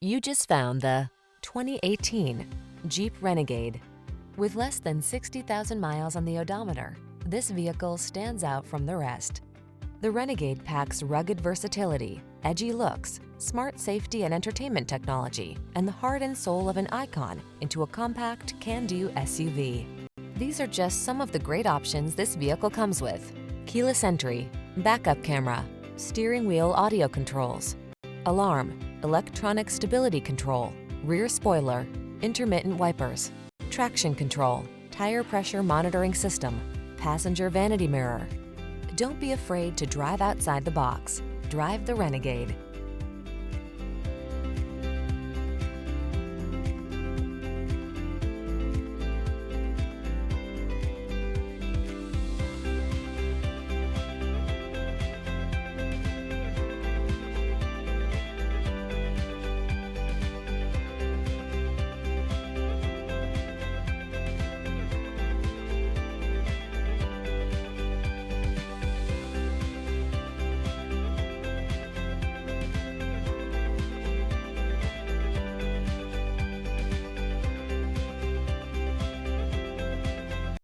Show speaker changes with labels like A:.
A: You just found the 2018 Jeep Renegade. With less than 60,000 miles on the odometer, this vehicle stands out from the rest. The Renegade packs rugged versatility, edgy looks, smart safety and entertainment technology, and the heart and soul of an icon into a compact, can-do SUV. These are just some of the great options this vehicle comes with: keyless entry, backup camera, steering wheel audio controls, alarm, electronic stability control, rear spoiler, intermittent wipers, traction control, tire pressure monitoring system, passenger vanity mirror. Don't be afraid to drive outside the box. Drive the Renegade.